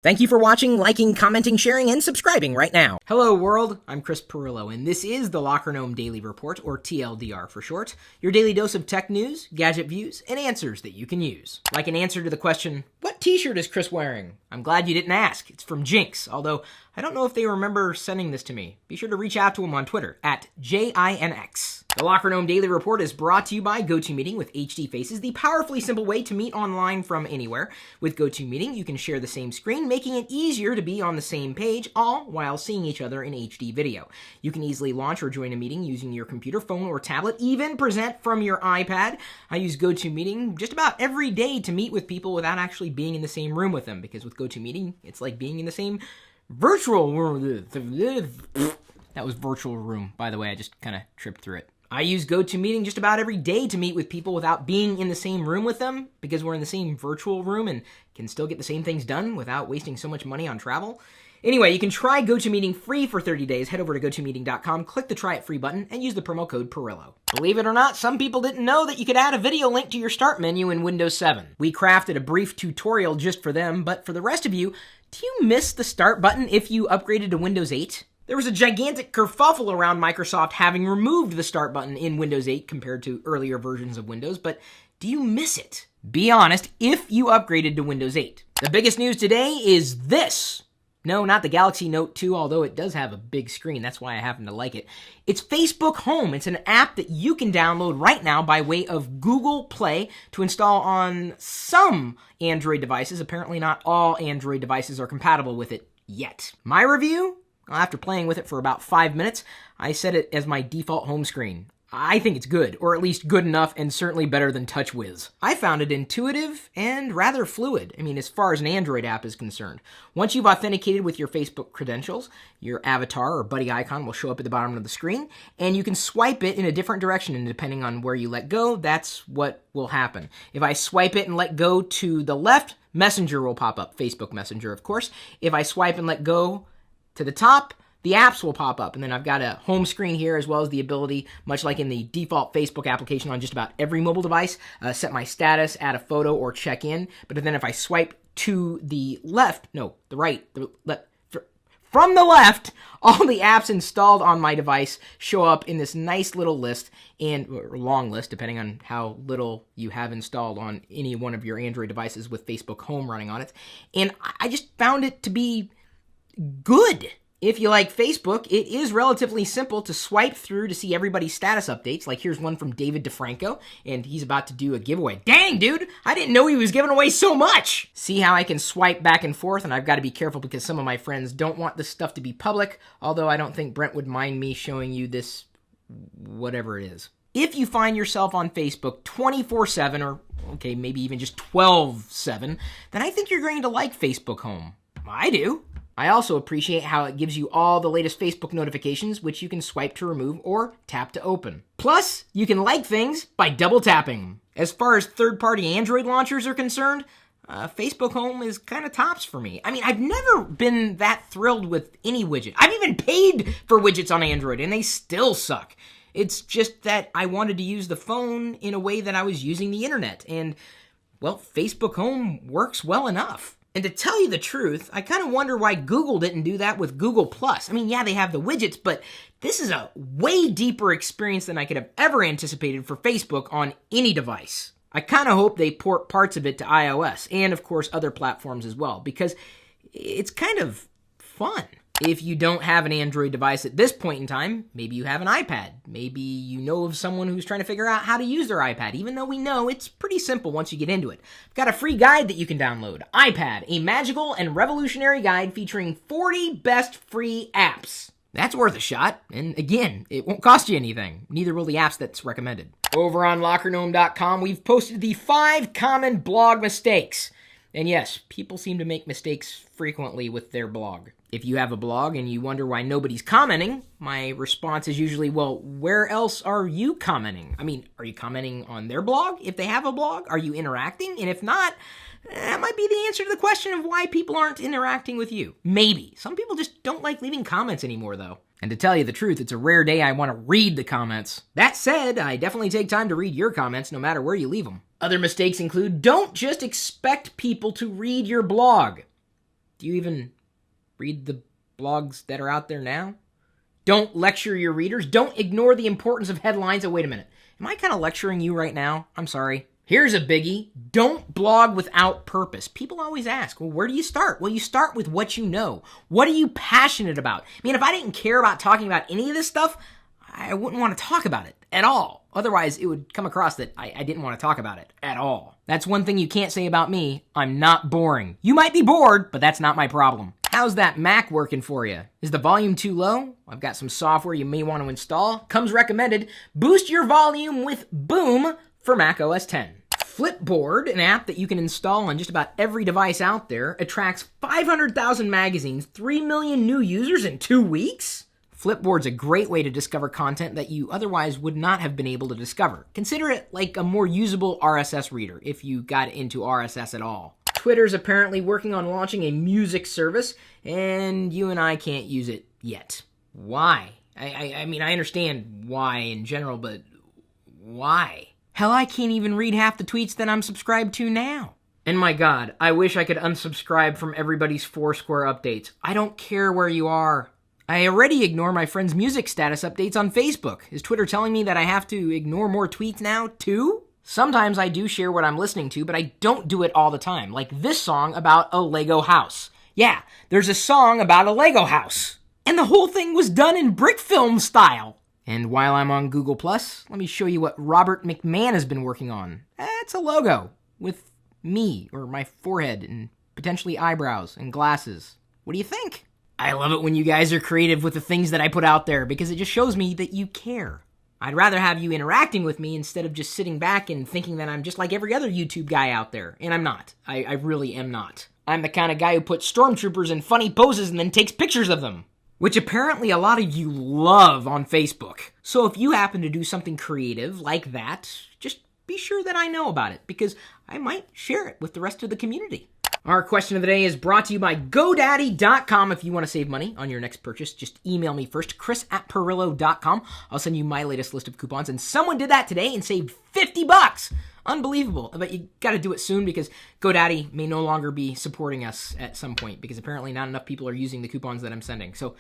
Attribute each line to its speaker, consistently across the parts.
Speaker 1: Thank you for watching, liking, commenting, sharing, and subscribing right now.
Speaker 2: Hello world, I'm Chris Pirillo, and this is the Locker Gnome Daily Report, or TLDR for short, your daily dose of tech news, gadget views, and answers that you can use. Like an answer to the question, what t-shirt is Chris wearing? I'm glad you didn't ask. It's from Jinx, although I don't know if they remember sending this to me. Be sure to reach out to him on Twitter, @JINX. The Locker Gnome Daily Report is brought to you by GoToMeeting with HD Faces, the powerfully simple way to meet online from anywhere. With GoToMeeting, you can share the same screen, making it easier to be on the same page, all while seeing each other in HD video. You can easily launch or join a meeting using your computer, phone, or tablet, even present from your iPad. I use GoToMeeting just about every day to meet with people without actually being in the same room with them, because with GoToMeeting, it's like being in the same virtual room. That was virtual room, by the way. I just kind of tripped through it. I use GoToMeeting just about every day to meet with people without being in the same room with them, because we're in the same virtual room and can still get the same things done without wasting so much money on travel. Anyway, you can try GoToMeeting free for 30 days. Head over to GoToMeeting.com, click the Try It Free button, and use the promo code Pirillo. Believe it or not, some people didn't know that you could add a video link to your Start menu in Windows 7. We crafted a brief tutorial just for them, but for the rest of you, do you miss the Start button if you upgraded to Windows 8? There was a gigantic kerfuffle around Microsoft having removed the Start button in Windows 8 compared to earlier versions of Windows, but do you miss it? Be honest if you upgraded to Windows 8. The biggest news today is this. No, not the Galaxy Note 2, although it does have a big screen. That's why I happen to like it. It's Facebook Home. It's an app that you can download right now by way of Google Play to install on some Android devices. Apparently not all Android devices are compatible with it yet. My review? After playing with it for about 5 minutes, I set it as my default home screen. I think it's good, or at least good enough and certainly better than TouchWiz. I found it intuitive and rather fluid, as far as an Android app is concerned. Once you've authenticated with your Facebook credentials, your avatar or buddy icon will show up at the bottom of the screen, and you can swipe it in a different direction, and depending on where you let go, that's what will happen. If I swipe it and let go to the left, Messenger will pop up, Facebook Messenger, of course. If I swipe and let go to the top, the apps will pop up, and then I've got a home screen here as well as the ability, much like in the default Facebook application on just about every mobile device, set my status, add a photo, or check in. But then if I swipe to the left, from the left, all the apps installed on my device show up in this nice little list, or long list, depending on how little you have installed on any one of your Android devices with Facebook Home running on it. And I just found it to be good. If you like Facebook, it is relatively simple to swipe through to see everybody's status updates. Like here's one from David DeFranco, and he's about to do a giveaway. Dang, dude, I didn't know he was giving away so much. See how I can swipe back and forth, and I've got to be careful because some of my friends don't want this stuff to be public, although I don't think Brent would mind me showing you this, whatever it is. If you find yourself on Facebook 24/7, or okay, maybe even just 12/7, then I think you're going to like Facebook Home. I do. I also appreciate how it gives you all the latest Facebook notifications, which you can swipe to remove or tap to open. Plus, you can like things by double tapping. As far as third-party Android launchers are concerned, Facebook Home is kind of tops for me. I've never been that thrilled with any widget. I've even paid for widgets on Android, and they still suck. It's just that I wanted to use the phone in a way that I was using the internet, and, well, Facebook Home works well enough. And to tell you the truth, I kind of wonder why Google didn't do that with Google+. Yeah, they have the widgets, but this is a way deeper experience than I could have ever anticipated for Facebook on any device. I kind of hope they port parts of it to iOS, and of course other platforms as well, because it's kind of fun. If you don't have an Android device at this point in time, maybe you have an iPad. Maybe you know of someone who's trying to figure out how to use their iPad, even though we know it's pretty simple once you get into it. I've got a free guide that you can download. iPad, a magical and revolutionary guide featuring 40 best free apps. That's worth a shot, and again, it won't cost you anything. Neither will the apps that's recommended. Over on LockerGnome.com, we've posted the 5 common blog mistakes. And yes, people seem to make mistakes frequently with their blog. If you have a blog and you wonder why nobody's commenting, my response is usually, well, where else are you commenting? Are you commenting on their blog? If they have a blog, are you interacting? And if not, that might be the answer to the question of why people aren't interacting with you. Maybe. Some people just don't like leaving comments anymore, though. And to tell you the truth, it's a rare day I want to read the comments. That said, I definitely take time to read your comments no matter where you leave them. Other mistakes include, don't just expect people to read your blog. Do you even read the blogs that are out there now? Don't lecture your readers. Don't ignore the importance of headlines. Oh, wait a minute. Am I kind of lecturing you right now? I'm sorry. Here's a biggie. Don't blog without purpose. People always ask, well, where do you start? Well, you start with what you know. What are you passionate about? I mean, if I didn't care about talking about any of this stuff, I wouldn't want to talk about it at all. Otherwise, it would come across that I didn't want to talk about it at all. That's one thing you can't say about me. I'm not boring. You might be bored, but that's not my problem. How's that Mac working for you? Is the volume too low? I've got some software you may want to install. Comes recommended. Boost your volume with Boom for Mac OS X. Flipboard, an app that you can install on just about every device out there, attracts 500,000 magazines, 3 million new users in 2 weeks? Flipboard's a great way to discover content that you otherwise would not have been able to discover. Consider it like a more usable RSS reader, if you got into RSS at all. Twitter's apparently working on launching a music service, and you and I can't use it yet. Why? I mean, I understand why in general, but why? Hell, I can't even read half the tweets that I'm subscribed to now. And my God, I wish I could unsubscribe from everybody's Foursquare updates. I don't care where you are. I already ignore my friends' music status updates on Facebook. Is Twitter telling me that I have to ignore more tweets now, too? Sometimes I do share what I'm listening to, but I don't do it all the time. Like this song about a Lego house. Yeah, there's a song about a Lego house. And the whole thing was done in brick film style. And while I'm on Google+, let me show you what Robert McMahon has been working on. It's a logo with me, or my forehead, and potentially eyebrows and glasses. What do you think? I love it when you guys are creative with the things that I put out there because it just shows me that you care. I'd rather have you interacting with me instead of just sitting back and thinking that I'm just like every other YouTube guy out there. And I'm not. I really am not. I'm the kind of guy who puts stormtroopers in funny poses and then takes pictures of them, which apparently a lot of you love on Facebook. So if you happen to do something creative like that, just be sure that I know about it because I might share it with the rest of the community. Our question of the day is brought to you by GoDaddy.com. If you want to save money on your next purchase, just email me first, chris@Pirillo.com. I'll send you my latest list of coupons. And someone did that today and saved $50. Unbelievable. But you got to do it soon because GoDaddy may no longer be supporting us at some point because apparently not enough people are using the coupons that I'm sending. So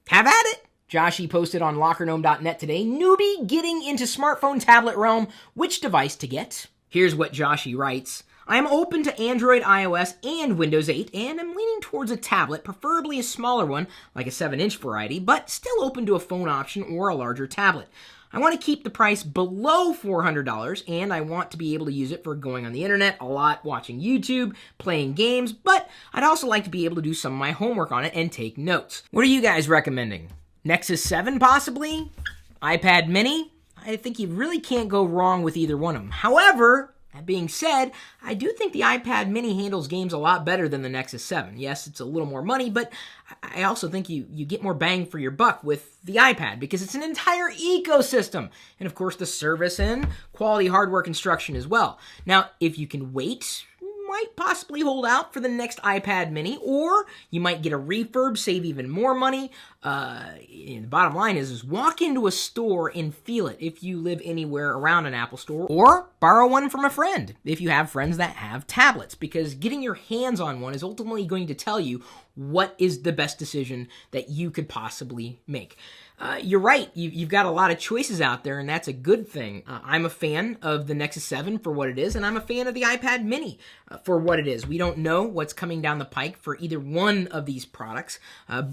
Speaker 2: have at it. Joshy posted on LockerGnome.net today, newbie getting into smartphone tablet realm, which device to get? Here's what Joshy writes. I am open to Android, iOS, and Windows 8, and I'm leaning towards a tablet, preferably a smaller one, like a 7-inch variety, but still open to a phone option or a larger tablet. I want to keep the price below $400, and I want to be able to use it for going on the internet a lot, watching YouTube, playing games, but I'd also like to be able to do some of my homework on it and take notes. What are you guys recommending? Nexus 7, possibly? iPad mini? I think you really can't go wrong with either one of them. However, that being said, I do think the iPad mini handles games a lot better than the Nexus 7. Yes, it's a little more money, but I also think you get more bang for your buck with the iPad because it's an entire ecosystem. And of course, the service and quality hardware construction as well. Now, if you can wait, you might possibly hold out for the next iPad mini, or you might get a refurb, save even more money. The bottom line is walk into a store and feel it if you live anywhere around an Apple store, or borrow one from a friend if you have friends that have tablets, because getting your hands on one is ultimately going to tell you what is the best decision that you could possibly make. You're right. You've got a lot of choices out there, and that's a good thing. I'm a fan of the Nexus 7 for what it is, and I'm a fan of the iPad mini for what it is. We don't know what's coming down the pike for either one of these products,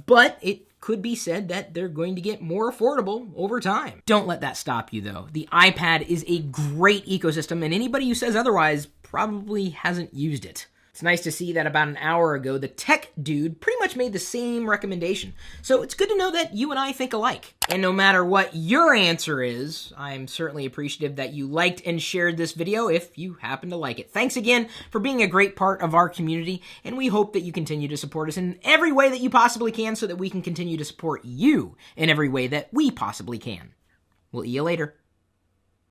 Speaker 2: but it could be said that they're going to get more affordable over time. Don't let that stop you, though. The iPad is a great ecosystem, and anybody who says otherwise probably hasn't used it. It's nice to see that about an hour ago, the tech dude pretty much made the same recommendation. So it's good to know that you and I think alike. And no matter what your answer is, I'm certainly appreciative that you liked and shared this video if you happen to like it. Thanks again for being a great part of our community, and we hope that you continue to support us in every way that you possibly can so that we can continue to support you in every way that we possibly can. We'll see you later.